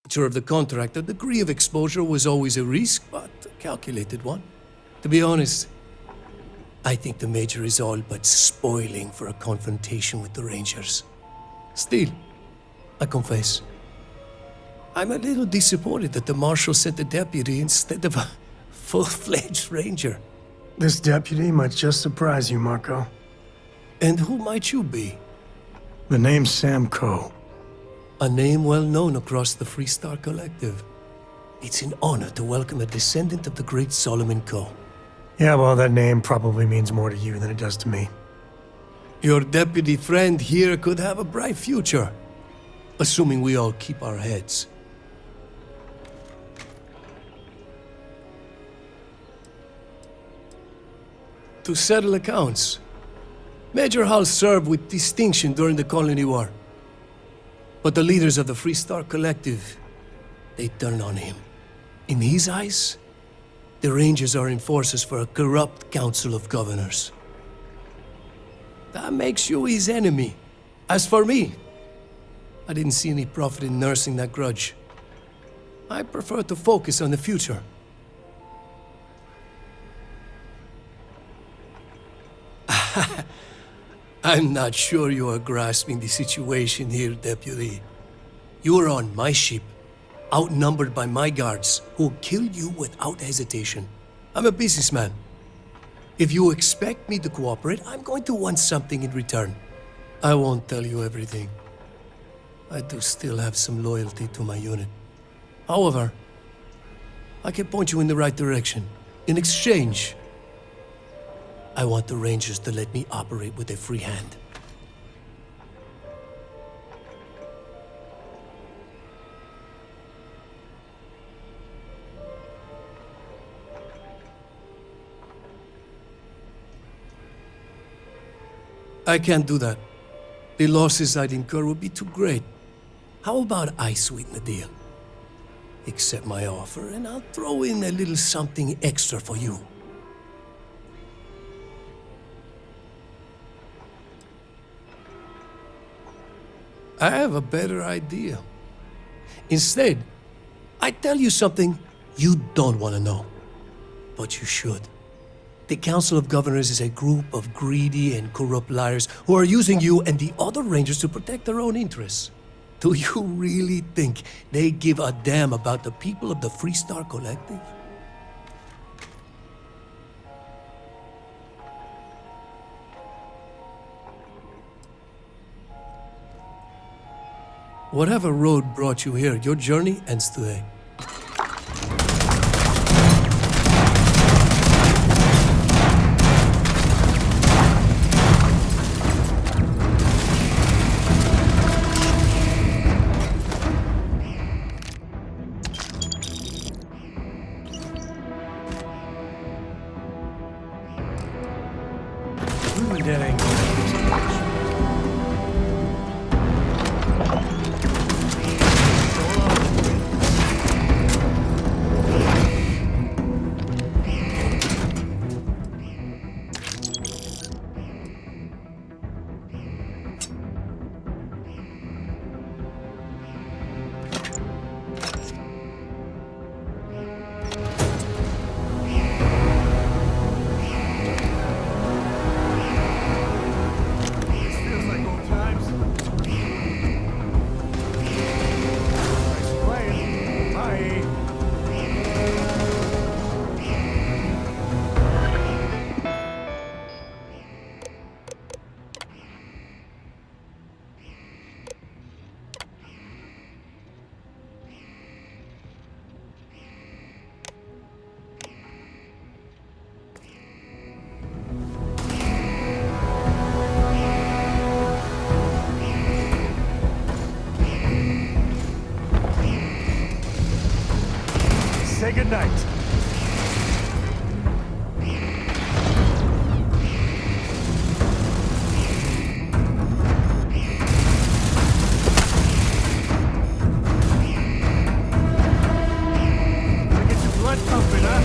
nature of the contract, a degree of exposure was always a risk, but a calculated one. To be honest, I think the Major is all but spoiling for a confrontation with the Rangers. Still, I confess, I'm a little disappointed that the Marshal sent a deputy instead of a full-fledged Ranger. This deputy might just surprise you, Marco. And who might you be? The name's Sam Coe. A name well known across the Freestar Collective. It's an honor to welcome a descendant of the great Solomon Coe. Yeah, well, that name probably means more to you than it does to me. Your deputy friend here could have a bright future, assuming we all keep our heads. To settle accounts, Major Hall served with distinction during the Colony War. But the leaders of the Freestar Collective, they turned on him. In his eyes, the Rangers are enforcers for a corrupt Council of Governors. That makes you his enemy. As for me, I didn't see any profit in nursing that grudge. I prefer to focus on the future. I'm not sure you are grasping the situation here, Deputy. You are on my ship, outnumbered by my guards, who will kill you without hesitation. I'm a businessman. If you expect me to cooperate, I'm going to want something in return. I won't tell you everything. I do still have some loyalty to my unit. However, I can point you in the right direction. In exchange, I want the Rangers to let me operate with a free hand. I can't do that. The losses I'd incur would be too great. How about I sweeten the deal? Accept my offer, and I'll throw in a little something extra for you. I have a better idea. Instead, I tell you something you don't want to know. But you should. The Council of Governors is a group of greedy and corrupt liars who are using you and the other Rangers to protect their own interests. Do you really think they give a damn about the people of the Freestar Collective? Whatever road brought you here, your journey ends today. Say goodnight. Get your blood pumping, huh?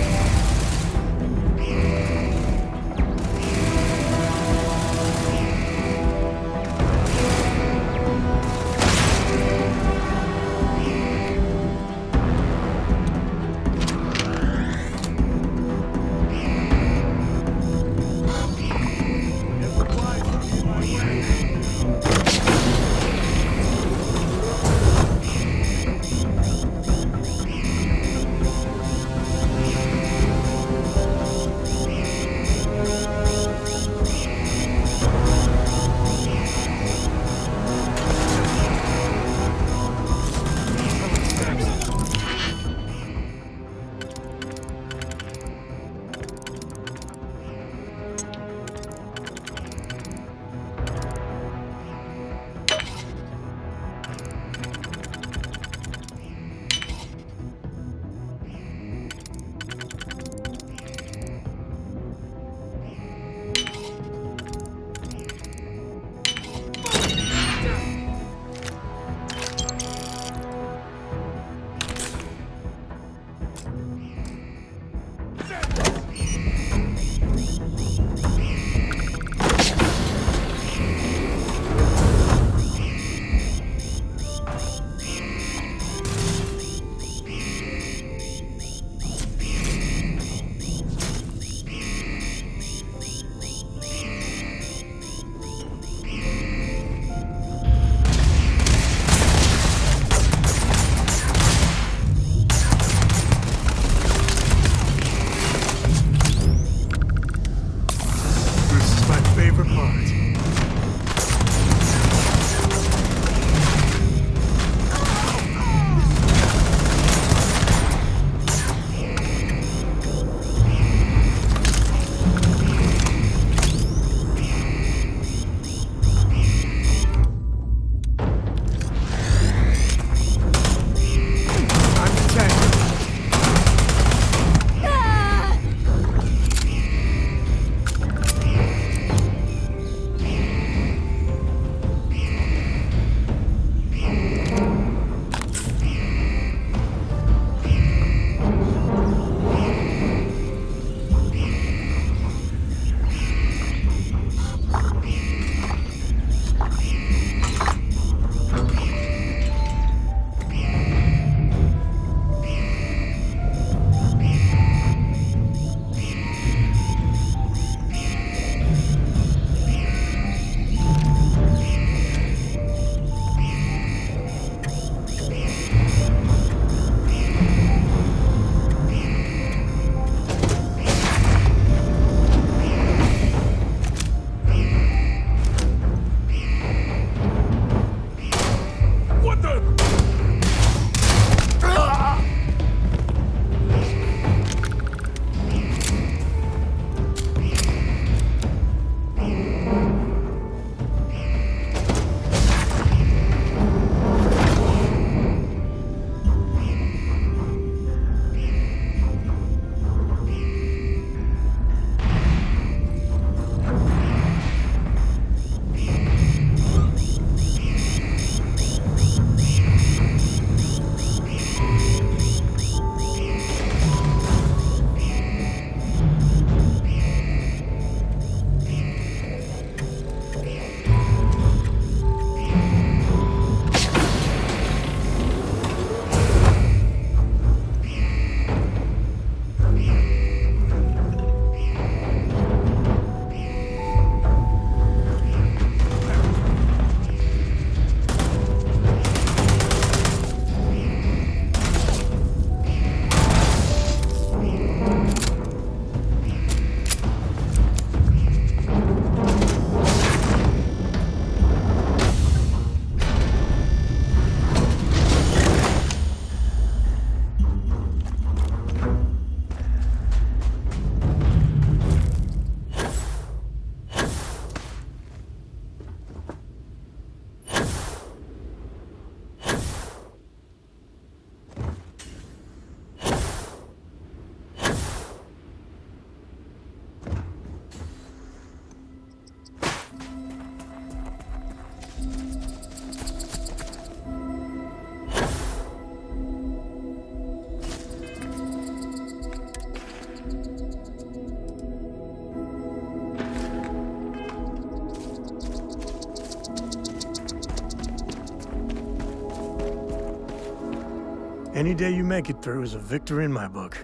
Any day you make it through is a victory in my book.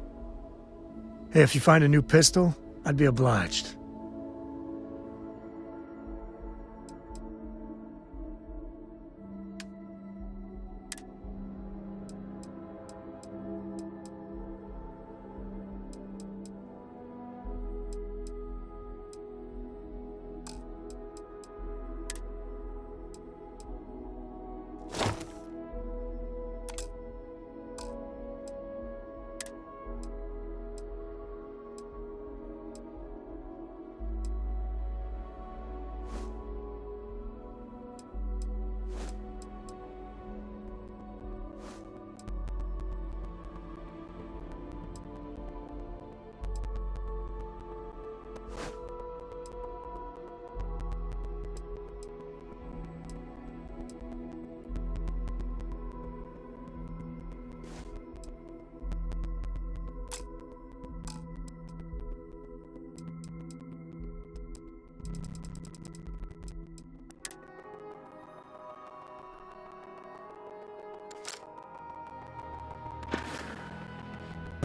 Hey, if you find a new pistol, I'd be obliged.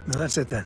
No, that's it then.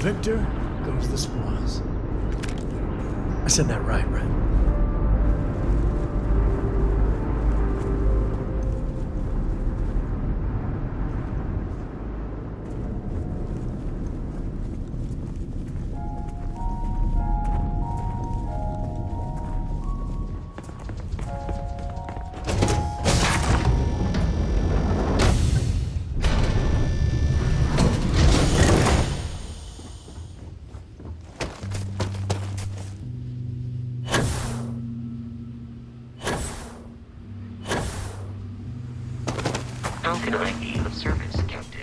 victor goes the spoils. I said that right? An ID of service, Captain.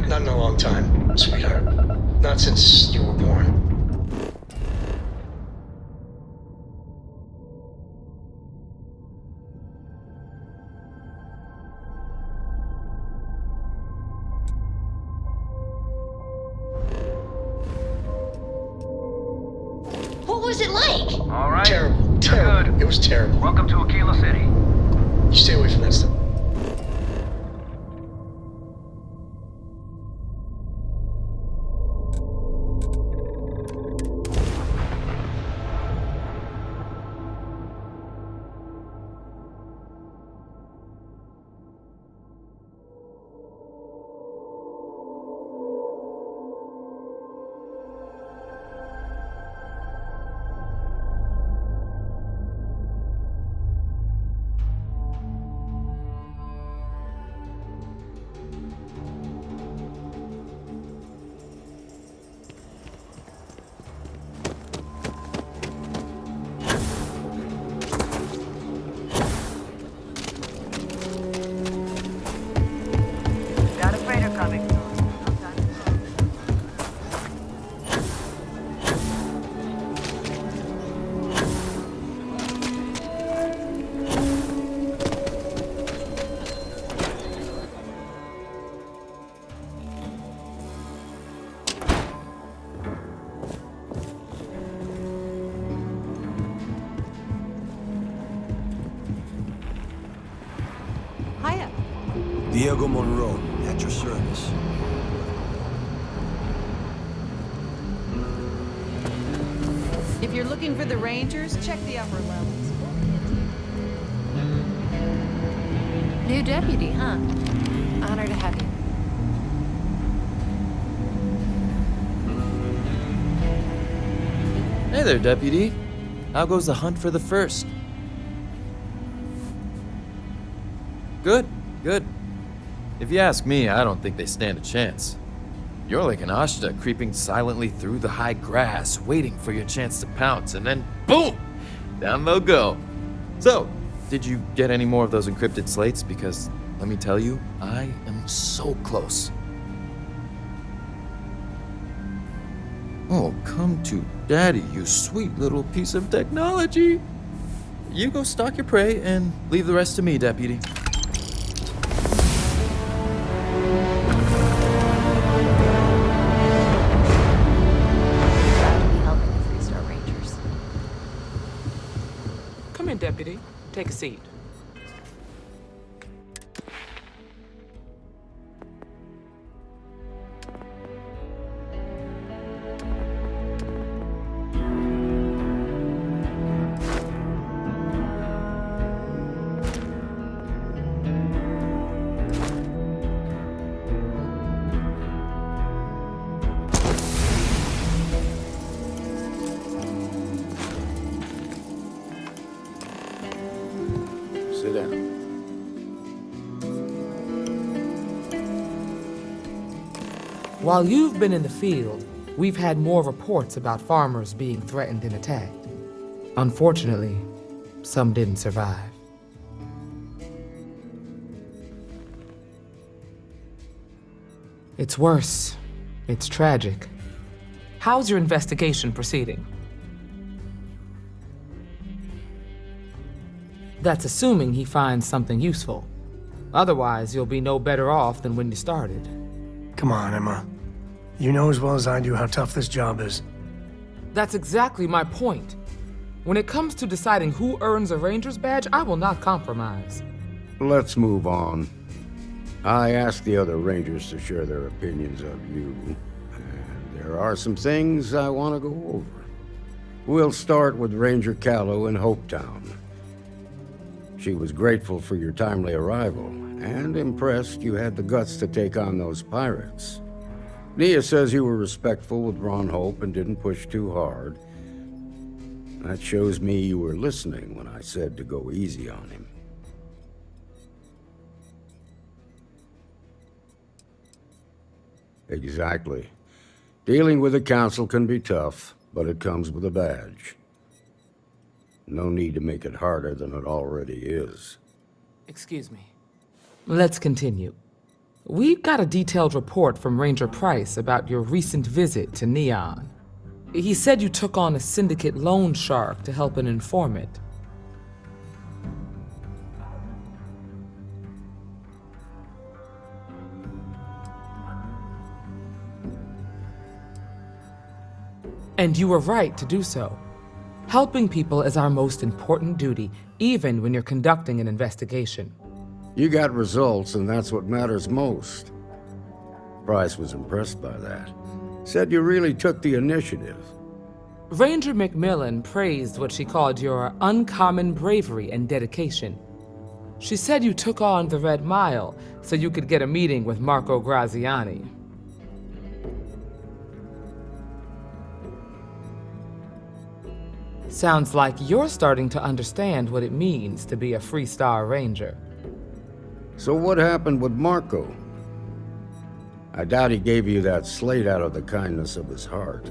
Not in a long time, sweetheart. Not since you were born. What was it like? All right. Terrible. Terrible. Good. It was terrible. Welcome to Aquila City. You stay away from that stuff. Diego Monroe, at your service. If you're looking for the Rangers, check the upper levels. New deputy, huh? Honor to have you. Hey there, Deputy. How goes the hunt for the first? Good, good. If you ask me, I don't think they stand a chance. You're like an Ashta creeping silently through the high grass, waiting for your chance to pounce, and then boom! Down they'll go. So, did you get any more of those encrypted slates? Because, let me tell you, I am so close. Oh, come to Daddy, you sweet little piece of technology. You go stalk your prey and leave the rest to me, Deputy. Deputy, take a seat. Sit down. While you've been in the field, we've had more reports about farmers being threatened and attacked. Unfortunately, some didn't survive. It's worse. It's tragic. How's your investigation proceeding? That's assuming he finds something useful. Otherwise, you'll be no better off than when you started. Come on, Emma. You know as well as I do how tough this job is. That's exactly my point. When it comes to deciding who earns a Ranger's badge, I will not compromise. Let's move on. I asked the other Rangers to share their opinions of you, and there are some things I want to go over. We'll start with Ranger Callow in Hopetown. She was grateful for your timely arrival, and impressed you had the guts to take on those pirates. Nia says you were respectful with Ron Hope and didn't push too hard. That shows me you were listening when I said to go easy on him. Exactly. Dealing with the Council can be tough, but it comes with a badge. No need to make it harder than it already is. Excuse me. Let's continue. We got a detailed report from Ranger Price about your recent visit to Neon. He said you took on a syndicate loan shark to help an informant. And you were right to do so. Helping people is our most important duty, even when you're conducting an investigation. You got results, and that's what matters most. Price was impressed by that. Said you really took the initiative. Ranger McMillan praised what she called your uncommon bravery and dedication. She said you took on the Red Mile so you could get a meeting with Marco Graziani. Sounds like you're starting to understand what it means to be a Freestar Ranger. So what happened with Marco? I doubt he gave you that slate out of the kindness of his heart.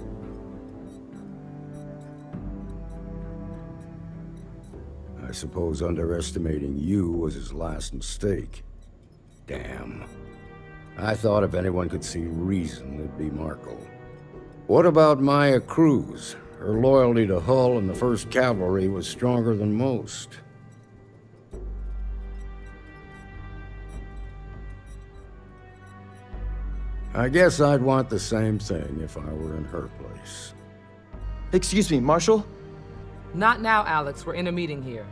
I suppose underestimating you was his last mistake. Damn. I thought if anyone could see reason, it'd be Marco. What about Maya Cruz? Her loyalty to Hull and the 1st Cavalry was stronger than most. I guess I'd want the same thing if I were in her place. Excuse me, Marshal? Not now, Alex. We're in a meeting here.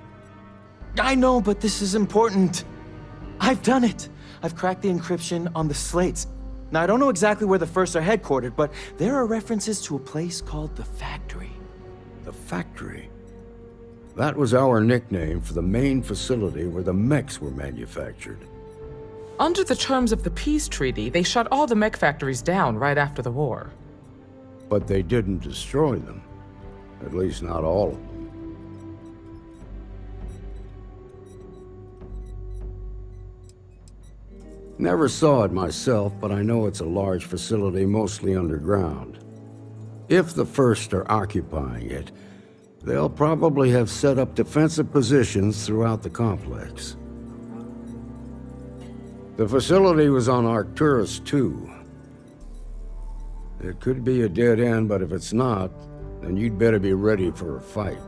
I know, but this is important. I've done it. I've cracked the encryption on the slates. Now, I don't know exactly where the First are headquartered, but there are references to a place called the Factory. The Factory? That was our nickname for the main facility where the mechs were manufactured. Under the terms of the peace treaty, they shut all the mech factories down right after the war. But they didn't destroy them. At least not all of them. Never saw it myself, but I know it's a large facility mostly underground. If the First are occupying it, they'll probably have set up defensive positions throughout the complex. The facility was on Arcturus 2. It could be a dead end, but if it's not, then you'd better be ready for a fight.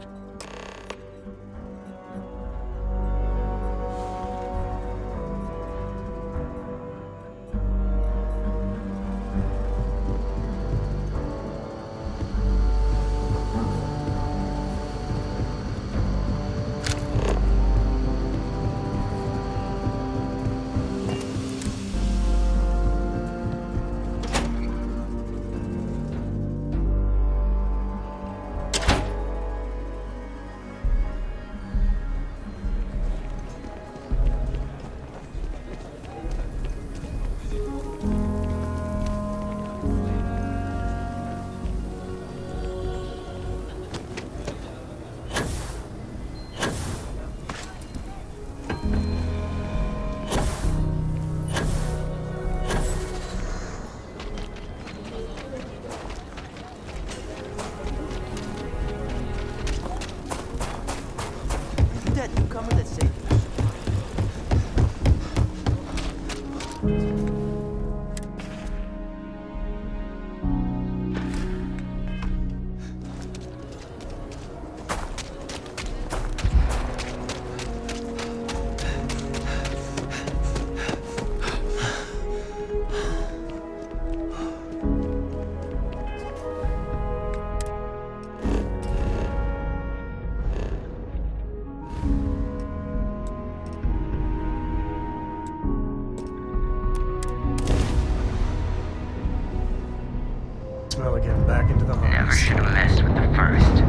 smell of getting back into the Never harvest. should have messed with them first.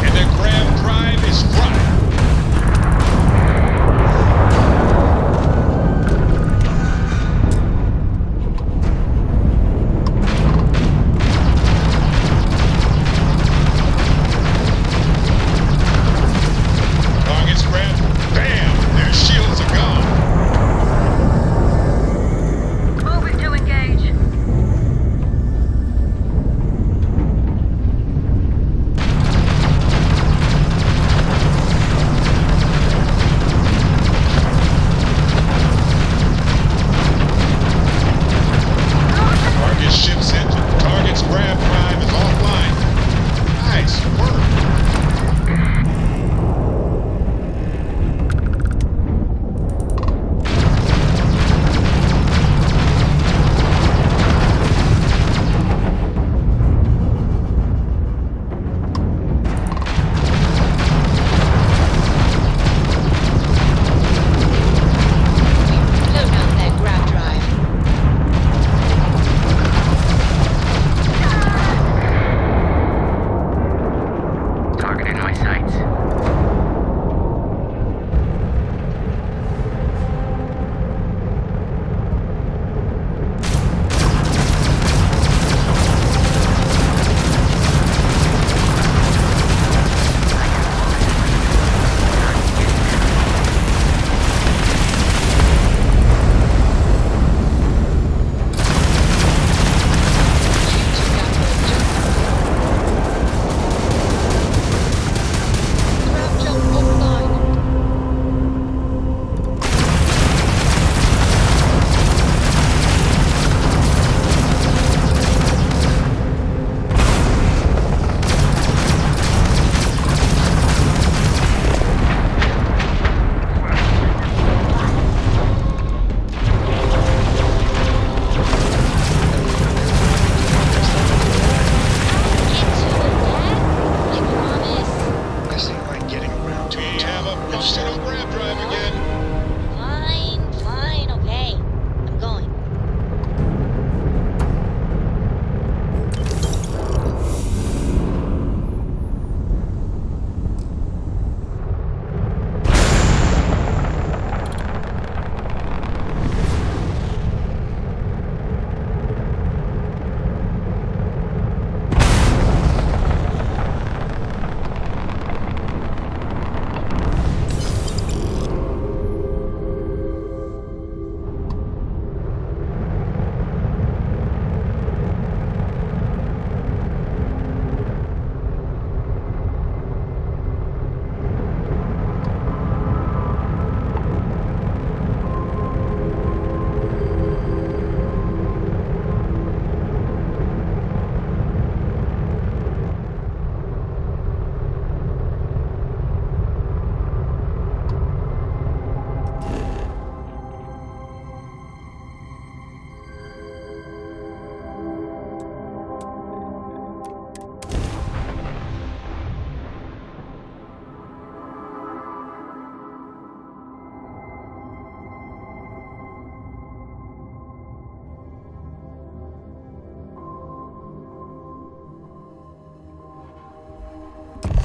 And the grab drive is fried. Targets grabbed. Bam! Their shields are gone. Moving to engage. Target ship's engine. Target's grab prime is offline. Nice work. Load out that grab drive. Target in my sights. Grab jump offline. This ain't like getting around to We a have a functional grab drive again. Fine, okay. I'm going.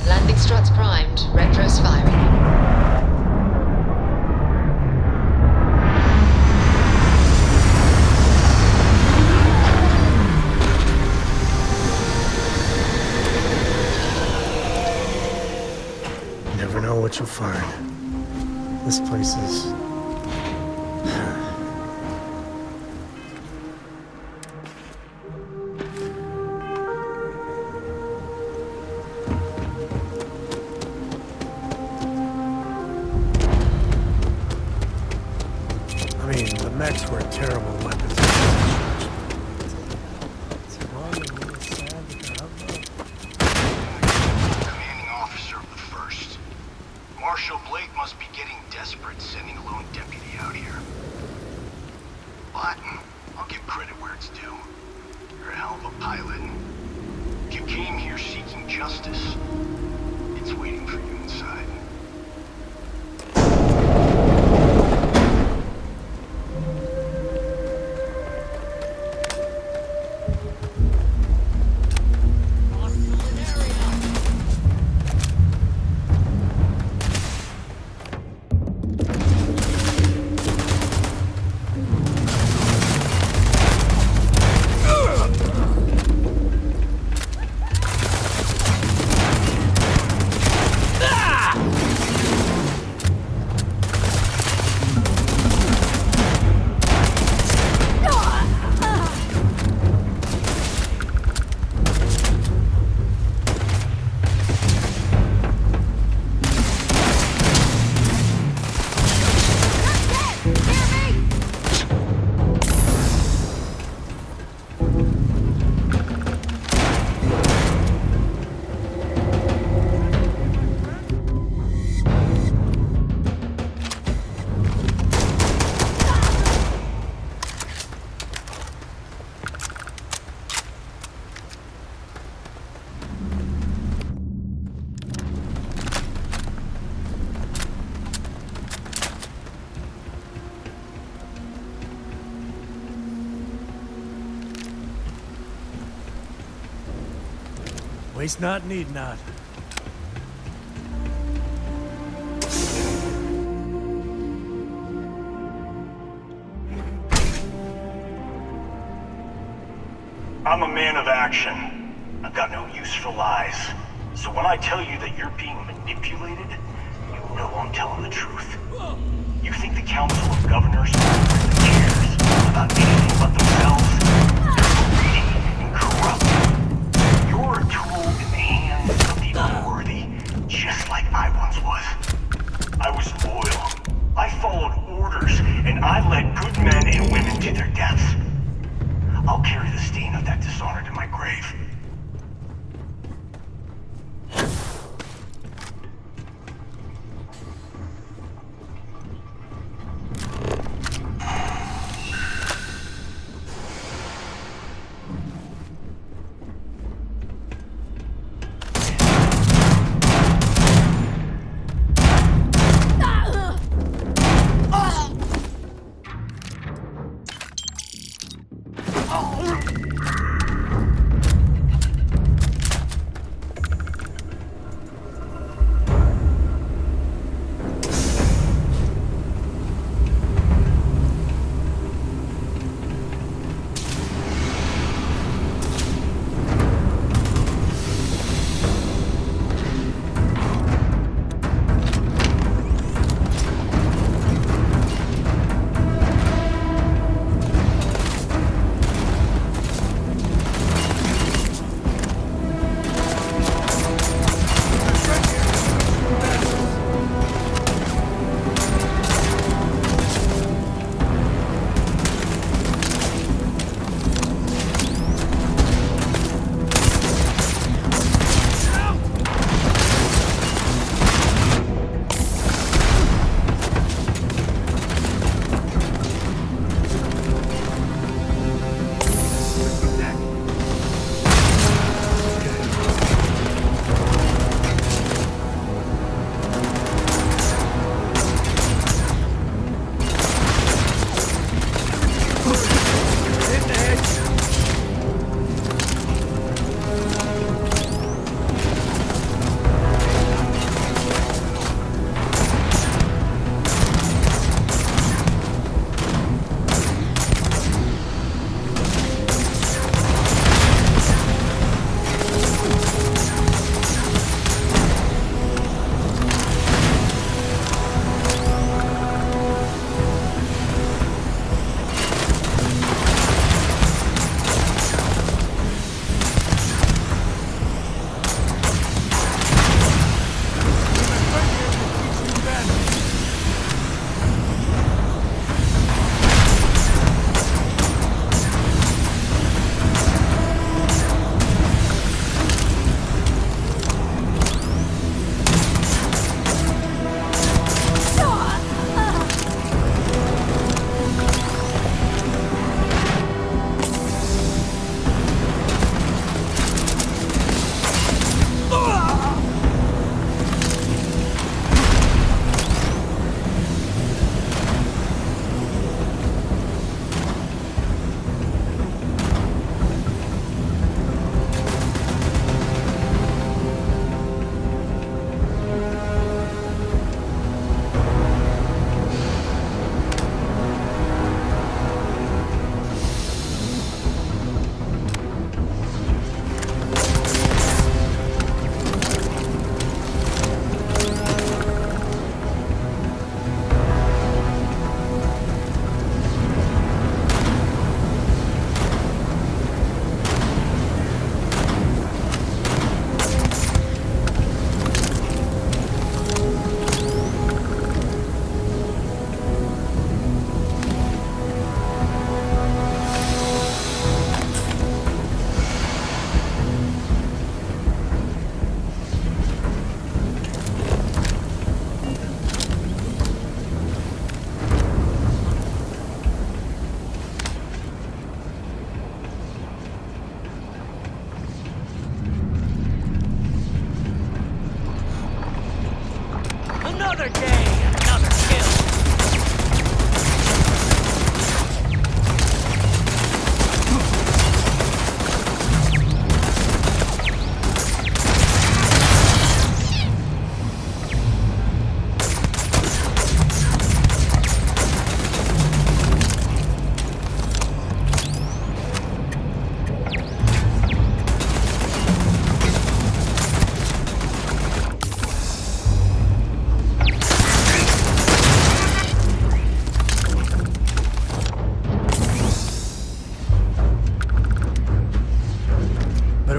Landing struts primed. Retros firing. Never know what you'll find. This place is... I mean, the mechs were terrible weapons. commanding officer of the first. Marshal Blake must be getting desperate sending a lone deputy out here. lot. I'll give credit where it's due. You're a hell of a pilot. You came here seeking justice. It's waiting for you inside. Waste not, need not. I'm a man of action. I've got no use for lies. So when I tell you that you're being manipulated, you know I'm telling the truth. You think the Council of Governors really cares about anything but themselves? They're greedy and corrupt. You're a tool in the hands of the unworthy, just like I once was. I was loyal. I followed orders, and I led good men and women to their deaths. I'll carry the stain of that dishonor to my grave.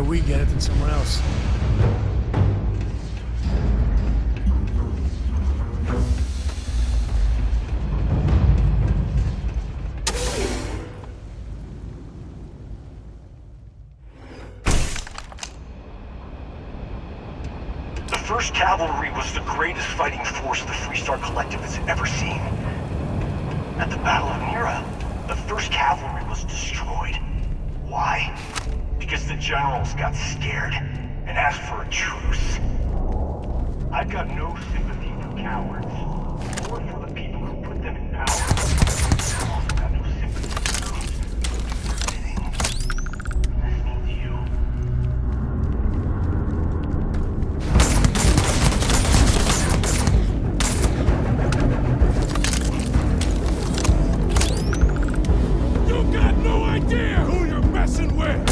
we get it than someone else. The 1st Cavalry was the greatest fighting force the Freestar Collective has ever seen. At the Battle of Mira, the 1st Cavalry was destroyed. Why? Because the generals got scared and asked for a truce. I've got no sympathy for cowards, or for the people who put them in power. I've also got no sympathy for those who are sitting, listening to you. You got no idea who you're messing with!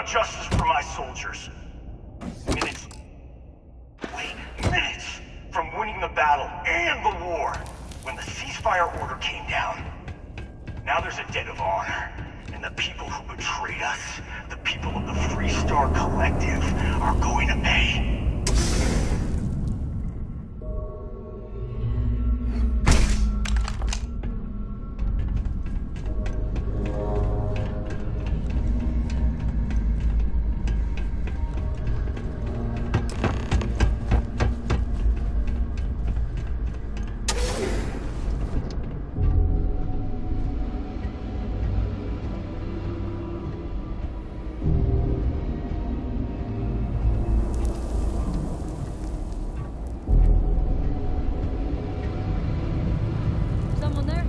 justice for my soldiers. Minutes from winning the battle and the war, when the ceasefire order came down. Now there's a debt of honor, and the people who betrayed us, the people of the Free Star Collective, are going to pay. Someone there?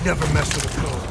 Never mess with a code.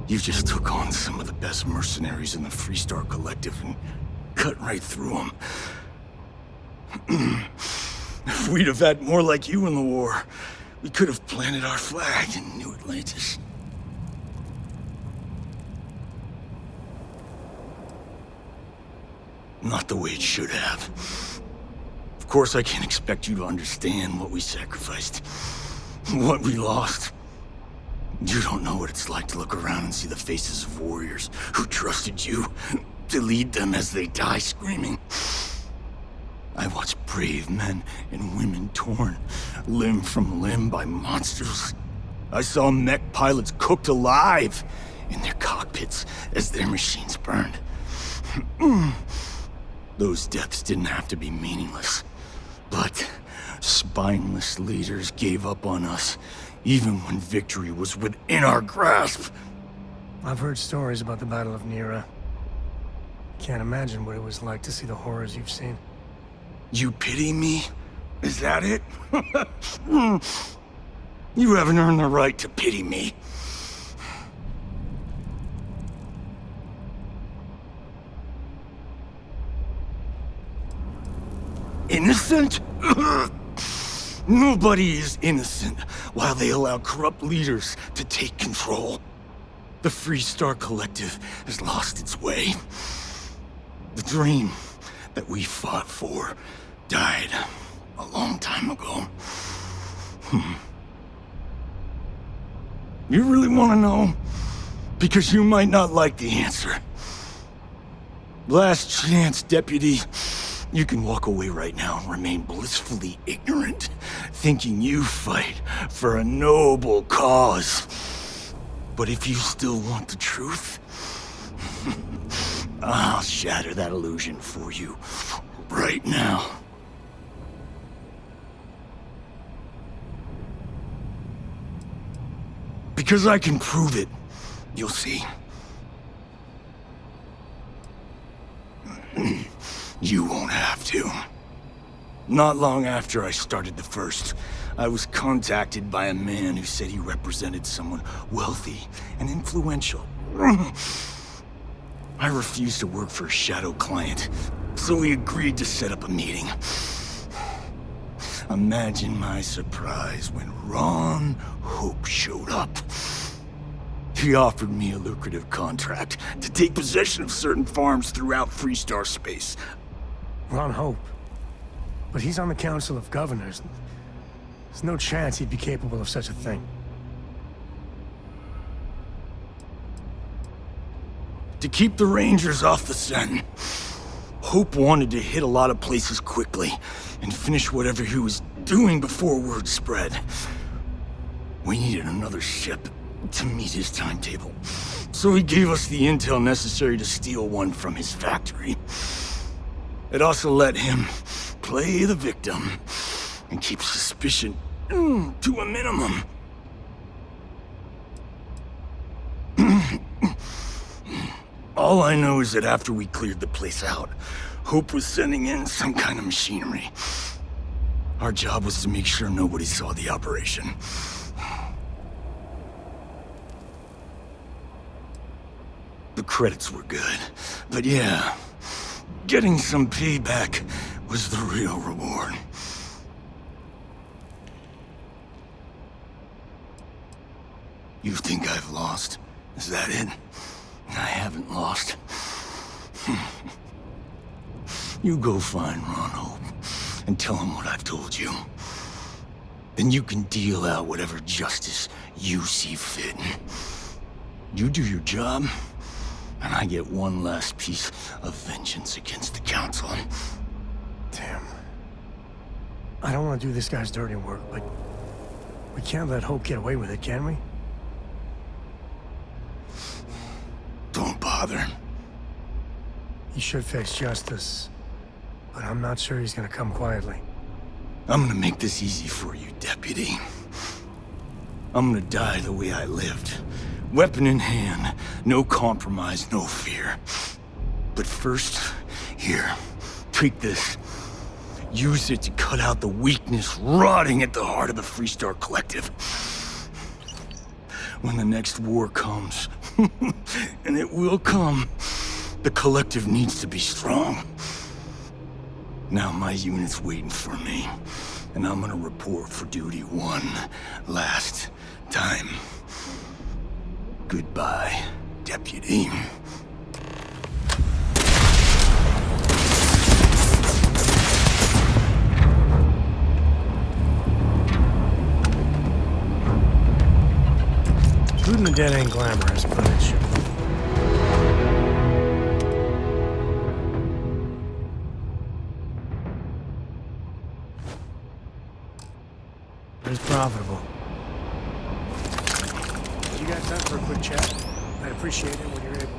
You just took on some of the best mercenaries in the Free Star Collective and cut right through them. If we'd have had more like you in the war, we could have planted our flag in New Atlantis. Not the way it should have. Of course, I can't expect you to understand what we sacrificed, what we lost. You don't know what it's like to look around and see the faces of warriors who trusted you to lead them as they die screaming. I watched brave men and women torn limb from limb by monsters. I saw mech pilots cooked alive in their cockpits as their machines burned. Those deaths didn't have to be meaningless, but spineless leaders gave up on us even when victory was within our grasp. I've heard stories about the Battle of Nira. Can't imagine what it was like to see the horrors you've seen. You pity me? Is that it? You haven't earned the right to pity me. Innocent? Nobody is innocent while they allow corrupt leaders to take control. The Freestar Collective has lost its way. The dream that we fought for died a long time ago. You really want to know? Because you might not like the answer. Last chance, Deputy. You can walk away right now and remain blissfully ignorant, thinking you fight for a noble cause. But if you still want the truth, I'll shatter that illusion for you right now. Because I can prove it. You'll see. You won't have to. Not long after I started the First, I was contacted by a man who said he represented someone wealthy and influential. I refused to work for a shadow client, so he agreed to set up a meeting. Imagine my surprise when Ron Hope showed up. He offered me a lucrative contract to take possession of certain farms throughout Freestar space. Ron Hope. But he's on the Council of Governors. There's no chance he'd be capable of such a thing. To keep the Rangers off the scent, Hope wanted to hit a lot of places quickly and finish whatever he was doing before word spread. We needed another ship to meet his timetable, so he gave us the intel necessary to steal one from his factory. It also let him play the victim and keep suspicion to a minimum. All I know is that after we cleared the place out, Hope was sending in some kind of machinery. Our job was to make sure nobody saw the operation. The credits were good, but yeah, getting some payback was the real reward. You think I've lost? Is that it? I haven't lost. You go find Ron Hope and tell him what I've told you. Then you can deal out whatever justice you see fit. You do your job, and I get one last piece of vengeance against the Council. Damn. I don't want to do this guy's dirty work, but we can't let Hope get away with it, can we? Don't bother. He should face justice, but I'm not sure he's gonna come quietly. I'm gonna make this easy for you, Deputy. I'm gonna die the way I lived. Weapon in hand, no compromise, no fear. But first, here, take this. Use it to cut out the weakness rotting at the heart of the Freestar Collective. When the next war comes, and it will come, the Collective needs to be strong. Now my unit's waiting for me, and I'm gonna report for duty one last time. Goodbye, Deputy. Shooting the dead ain't glamorous, but it should. It's profitable. You got time for a quick chat? I'd appreciate it when you're able.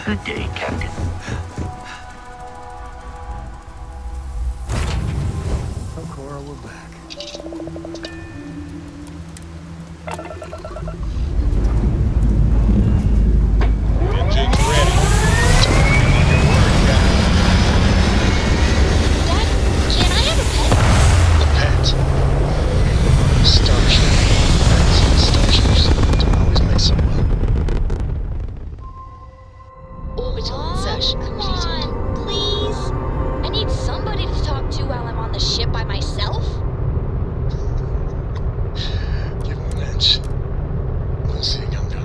Good day, Captain. Oh, Cora, we're back. Engine's ready. Talking like a word guy. Dad, can I have a pet? A pet. Starship. Pets and starships don't always mix up well. Orbital insertion completed. Come on, please. I need somebody to talk to while I'm on the ship by myself. Give him an inch. We'll see you come down.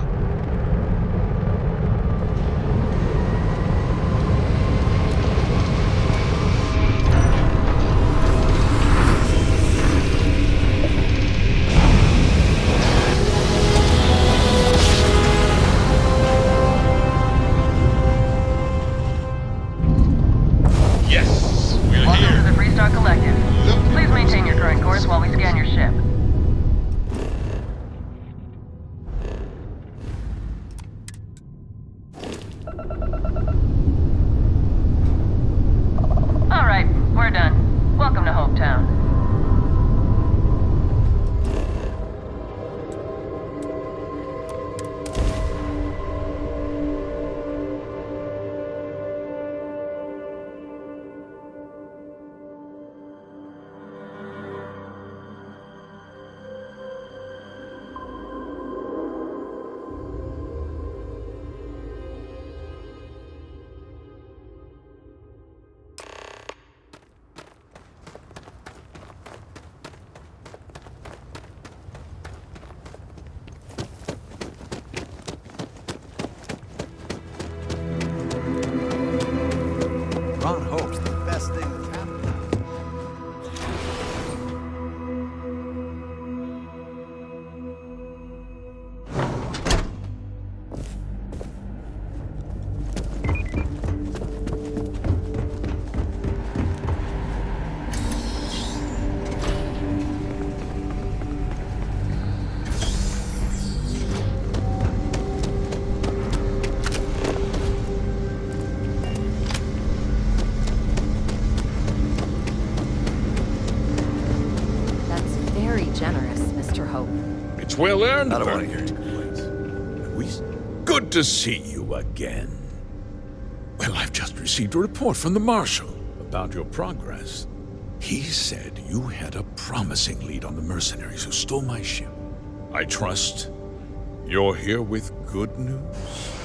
Yes, we're Welcome here. to the Freestar Collective. Look. Please maintain your current course while we scan your ship. All right, we're done. Welcome to Hope Town. Ron hopes the best thing that's happened. That's very generous, Mr. Hope. It's well earned. I don't want Bernie. to hear any complaints. Good to see you again. Well, I've just received a report from the Marshal about your progress. He said you had a promising lead on the mercenaries who stole my ship. I trust you're here with good news.